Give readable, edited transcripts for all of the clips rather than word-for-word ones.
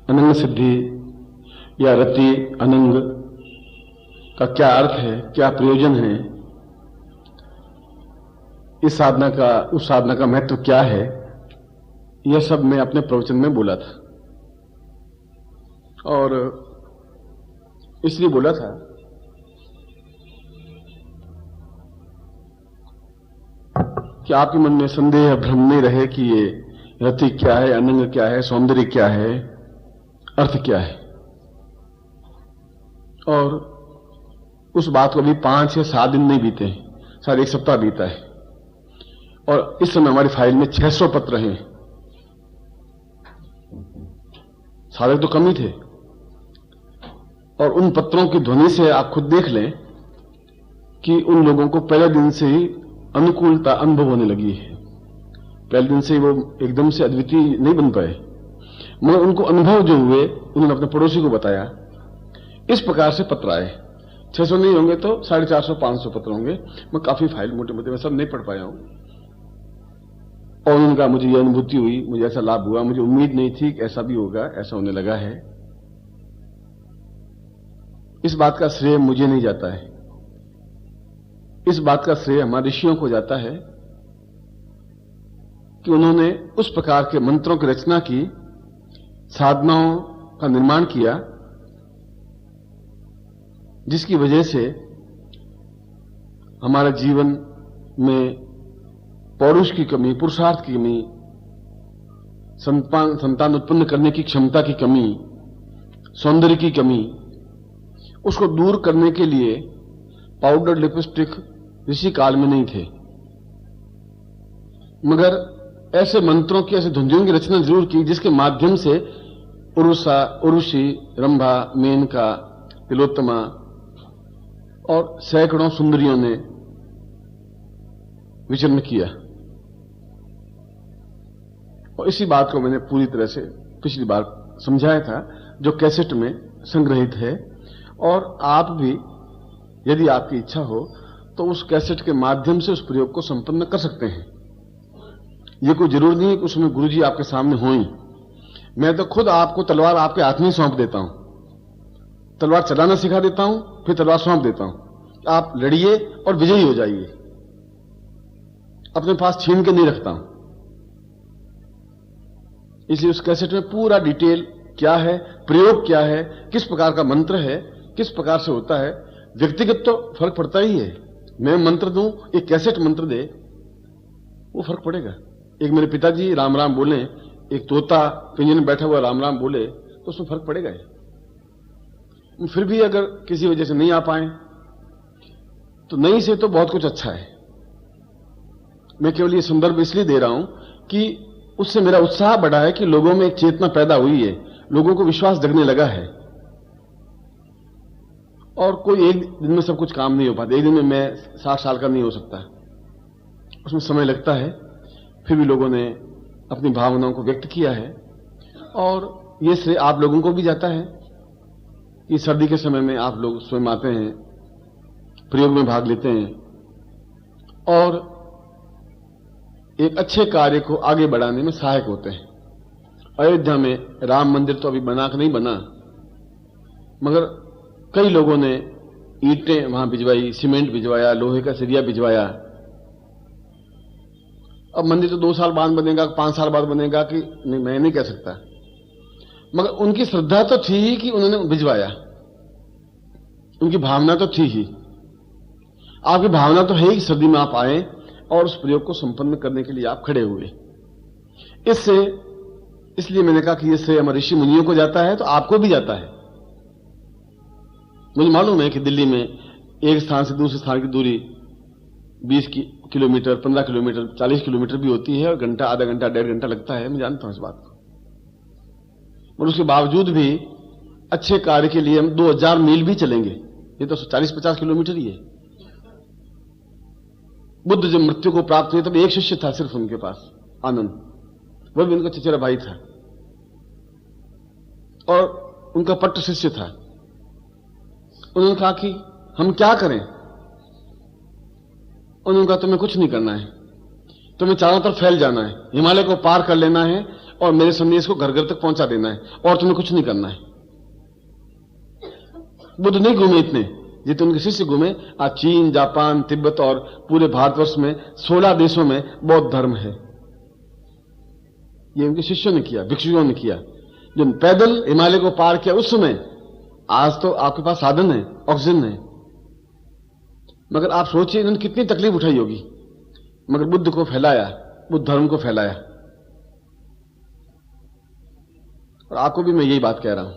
अनंग सिद्धि या रति अनंग का क्या अर्थ है, क्या प्रयोजन है, इस साधना का, उस साधना का महत्व क्या है, यह सब मैं अपने प्रवचन में बोला था। और इसलिए बोला था कि आपके मन में संदेह भ्रम नहीं रहे कि ये रति क्या है, अनंग क्या है, सौंदर्य क्या है, अर्थ क्या है। और उस बात को भी 5 या 7 दिन नहीं बीते, शायद 1 सप्ताह बीता है। और इस समय हमारी फाइल में 600 पत्र हैं। सारे तो कम ही थे। और उन पत्रों की ध्वनि से आप खुद देख लें कि उन लोगों को पहले दिन से ही अनुकूलता अनुभव होने लगी है। पहले दिन से ही वो एकदम से अद्वितीय नहीं बन पाए, मगर उनको अनुभव जो हुए उन्होंने अपने पड़ोसी को बताया। इस प्रकार से पत्र आए। 600 नहीं होंगे तो 450 500 पत्र होंगे। मैं काफी फाइल मोटे मोटे मैं सब नहीं पढ़ पाया हूं। और उनका मुझे यह अनुभूति हुई, मुझे ऐसा लाभ हुआ, मुझे उम्मीद नहीं थी कि ऐसा भी होगा, ऐसा होने लगा है। इस बात का श्रेय मुझे नहीं जाता है, इस बात का श्रेय हमारे ऋषियों को जाता है कि उन्होंने उस प्रकार के मंत्रों की रचना की, साधनाओं का निर्माण किया, जिसकी वजह से हमारे जीवन में पौरुष की कमी, पुरुषार्थ की कमी, संतान उत्पन्न करने की क्षमता की कमी, सौंदर्य की कमी, उसको दूर करने के लिए पाउडर लिपस्टिक ऋषि काल में नहीं थे। मगर ऐसे मंत्रों की, ऐसे धुंधियों की रचना जरूर की जिसके माध्यम से उर्वशा, उर्वशी, रंभा, मेनका, तिलोत्तमा और सैकड़ों सुंदरियों ने विचरण किया। और इसी बात को मैंने पूरी तरह से पिछली बार समझाया था, जो कैसेट में संग्रहित है। और आप भी यदि आपकी इच्छा हो तो उस कैसेट के माध्यम से उस प्रयोग को संपन्न कर सकते हैं। यह कोई जरूर नहीं है कि उसमें गुरुजी आपके सामने हो ही। मैं तो खुद आपको तलवार आपके हाथ में सौंप देता हूं, तलवार चलाना सिखा देता हूं, फिर तलवार सौंप देता हूं। आप लड़िए और विजयी हो जाइए। अपने पास छीन के नहीं रखता हूं। इसलिए उस कैसेट में पूरा डिटेल क्या है, प्रयोग क्या है, किस प्रकार का मंत्र है, किस प्रकार से होता है। व्यक्तिगत तो फर्क पड़ता ही है। मैं मंत्र दूं, एक कैसेट मंत्र दे, वो फर्क पड़ेगा। एक मेरे पिताजी राम राम बोले, एक तोता पिंजरे में बैठा हुआ राम राम बोले, तो उसमें फर्क पड़ेगा ही। फिर भी अगर किसी वजह से नहीं आ पाए तो नहीं से तो बहुत कुछ अच्छा है। मैं केवल ये संदर्भ इसलिए दे रहा हूं कि उससे मेरा उत्साह बढ़ा है कि लोगों में एक चेतना पैदा हुई है, लोगों को विश्वास जगने लगा है। और कोई एक दिन में सब कुछ काम नहीं हो पाता। एक दिन में मैं 60 साल का नहीं हो सकता, उसमें समय लगता है। फिर भी लोगों ने अपनी भावनाओं को व्यक्त किया है। और ये श्रेय आप लोगों को भी जाता है कि सर्दी के समय में आप लोग स्वयं आते हैं, प्रयोग में भाग लेते हैं और एक अच्छे कार्य को आगे बढ़ाने में सहायक होते हैं। अयोध्या में राम मंदिर तो अभी बना कि नहीं बना, मगर कई लोगों ने ईंटें वहां भिजवाई, सीमेंट भिजवाया, लोहे का सरिया भिजवाया। अब मंदिर तो 2 साल बाद बनेगा, 5 साल बाद बनेगा कि नहीं, मैं नहीं कह सकता। मगर उनकी श्रद्धा तो थी ही कि उन्होंने भिजवाया, उनकी भावना तो थी ही। आपकी भावना तो है ही, सर्दी में आप आए और उस प्रयोग को संपन्न करने के लिए आप खड़े हुए। इसलिए मैंने कहा कि इससे हमारे ऋषि मुनियों को जाता है तो आपको भी जाता है। मुझे मालूम है कि दिल्ली में एक स्थान से दूसरे स्थान की दूरी 20 किलोमीटर, 15 किलोमीटर, 40 किलोमीटर भी होती है और घंटा, आधा घंटा, 1.5 घंटा लगता है। मैं जानता हूं इस बात को। और उसके बावजूद भी अच्छे कार्य के लिए हम 2000 मील भी चलेंगे। ये तो 40-50 किलोमीटर ही है। बुद्ध जब मृत्यु को प्राप्त हुए तब एक शिष्य था सिर्फ उनके पास, आनंद। वह भी उनका चचेरा भाई था और उनका पट्ट शिष्य था। उन्होंने कहा कि हम क्या करें? उन्होंने कहा तुम्हें कुछ नहीं करना है, तुम्हें चारों तरफ फैल जाना है, हिमालय को पार कर लेना है और मेरे संदेश को घर घर तक पहुंचा देना है और तुम्हें कुछ नहीं करना है। बुद्ध नहीं घूमे इतने जितने उनके शिष्य घूमे। आज चीन, जापान, तिब्बत और पूरे भारतवर्ष में 16 देशों में बौद्ध धर्म है। ये उनके शिष्यों ने किया, भिक्षुओं ने किया, जो पैदल हिमालय को पार किया उस समय। आज तो आपके पास साधन है, ऑक्सीजन है, मगर आप सोचिए इन्होंने कितनी तकलीफ उठाई होगी, मगर बुद्ध को फैलाया, बुद्ध धर्म को फैलाया। और आपको भी मैं यही बात कह रहा हूं।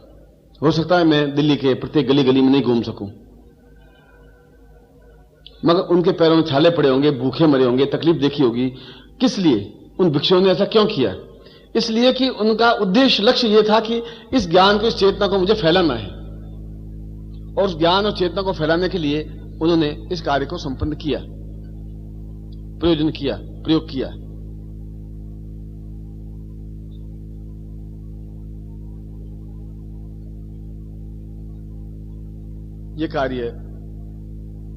हो सकता है मैं दिल्ली के प्रत्येक गली गली में नहीं घूम सकूं, मगर उनके पैरों में छाले पड़े होंगे, भूखे मरे होंगे, तकलीफ देखी होगी। किस लिए? उन भिक्षुओं ने ऐसा क्यों किया? इसलिए कि उनका उद्देश्य, लक्ष्य यह था कि इस ज्ञान को, इस चेतना को मुझे फैलाना है। और उस ज्ञान और चेतना को फैलाने के लिए उन्होंने इस कार्य को संपन्न किया, प्रयोजन किया, प्रयोग किया। यह कार्य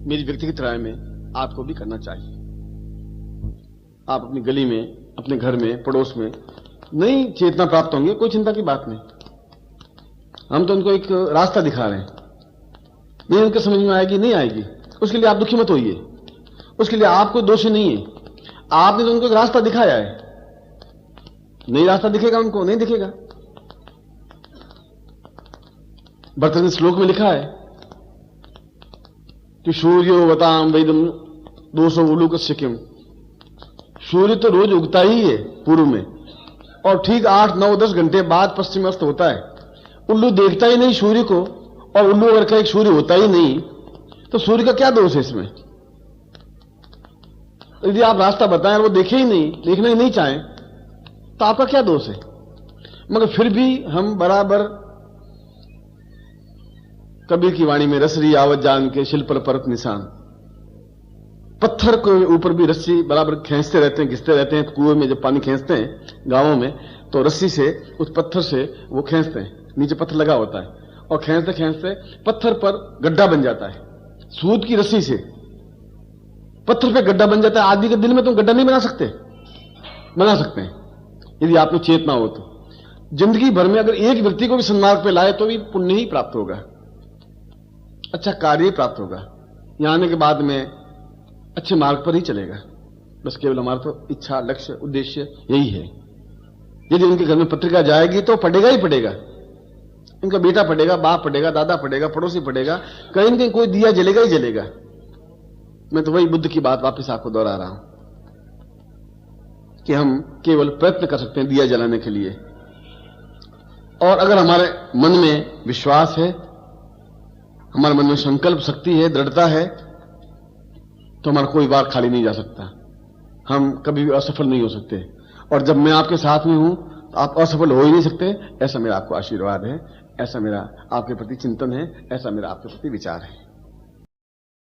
मेरी व्यक्तिगत राय में आपको भी करना चाहिए। आप अपनी गली में, अपने घर में, पड़ोस में नई चेतना प्राप्त होंगे, कोई चिंता की बात नहीं। हम तो उनको एक रास्ता दिखा रहे हैं, नहीं उनके समझ में आएगी, नहीं आएगी, उसके लिए आप दुखी मत होइए, उसके लिए आप कोई दोषी नहीं है। आपने तो उनको एक रास्ता दिखाया है, नहीं रास्ता दिखेगा उनको, नहीं दिखेगा। भर्तृहरि श्लोक में लिखा है कि सूर्यो वताम वैदम 200 उलूक सिक्किम। सूर्य तो रोज उगता ही है पूर्व में, और ठीक 8, 9, 10 घंटे बाद पश्चिम अस्त होता है। उल्लू देखता ही नहीं सूर्य को, और उल्लू अगर का एक सूर्य होता ही नहीं, तो सूर्य का क्या दोष है इसमें? यदि आप रास्ता बताएं और वो देखे ही नहीं, देखना ही नहीं चाहें, तो आपका क्या दोष है? मगर फिर भी हम बराबर कबीर की वाणी में रसरी आवत जान के शिल पर परत निशान, पत्थर के ऊपर भी रस्सी बराबर खींचते रहते हैं, घिसते रहते हैं। कुएं में जब पानी खींचते हैं गांवों में, तो रस्सी से, उस पत्थर से वो खींचते हैं, नीचे पत्थर लगा होता है, और खींचते खींचते पत्थर पर गड्ढा बन जाता है। सूत की रस्सी से पत्थर पे गड्ढा बन जाता है। आदमी के दिल में तुम गड्ढा नहीं बना सकते? बना सकते हैं, यदि आप में चेतना हो तो। जिंदगी भर में अगर एक व्यक्ति को भी सन्मार्ग पे लाए तो भी पुण्य ही प्राप्त होगा, अच्छा कार्य ही प्राप्त होगा। यहां आने के बाद में अच्छे मार्ग पर ही चलेगा। बस केवल हमारा तो इच्छा, लक्ष्य, उद्देश्य यही है। यदि उनके घर में पत्रिका जाएगी तो पढ़ेगा ही पढ़ेगा, उनका बेटा पढ़ेगा, बाप पढ़ेगा, दादा पढ़ेगा, पड़ोसी पढ़ेगा, कहीं न कहीं कोई दिया जलेगा ही जलेगा। मैं तो वही बुद्ध की बात वापस आपको दोहरा रहा हूं कि हम केवल प्रयत्न कर सकते हैं दिया जलाने के लिए, और अगर हमारे मन में विश्वास है, हमारे मन में संकल्प शक्ति है, दृढ़ता है, तो हमारा कोई बार खाली नहीं जा सकता। हम कभी भी असफल नहीं हो सकते। और जब मैं आपके साथ में हूं तो आप असफल हो ही नहीं सकते। ऐसा मेरा आपको आशीर्वाद है, ऐसा मेरा आपके प्रति चिंतन है, ऐसा मेरा आपके प्रति विचार है।